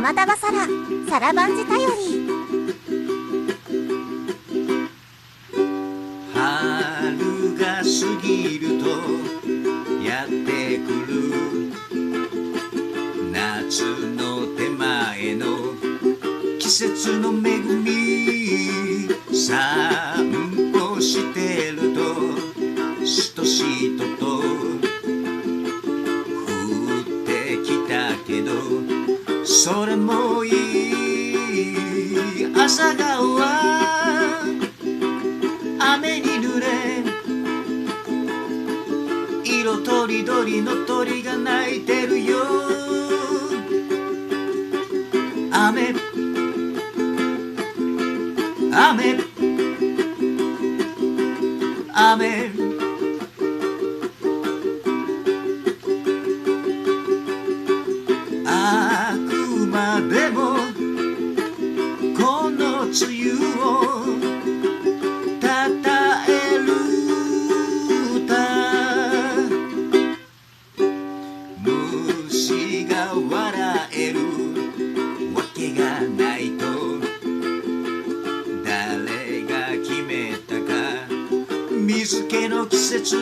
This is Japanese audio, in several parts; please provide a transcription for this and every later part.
玉玉さらさらばんじたより。春が過ぎるとやってくる夏の手前の季節の恵み。散歩してるとしとしとと降ってきたけど、それもいい。朝顔は雨に濡れ、色とりどりの鳥が鳴いてるよ。雨雨雨、あくまでもこの梅雨をたたえる歌。虫が笑えるわけがないと誰が決めたか。水気の季節、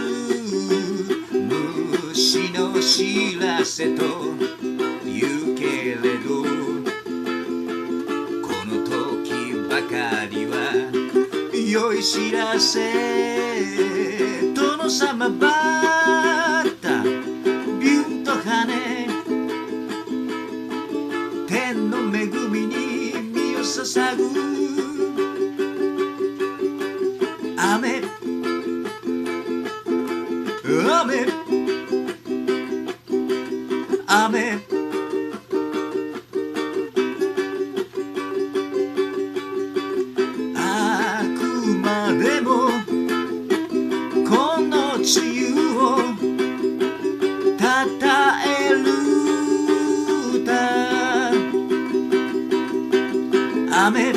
虫の知らせと言うけれど、この時ばかりは良い知らせ。殿様バッタビュンと跳ね、天の恵みに身を捧ぐ。雨雨雨、あくまでもこの梅雨をたたえる歌。雨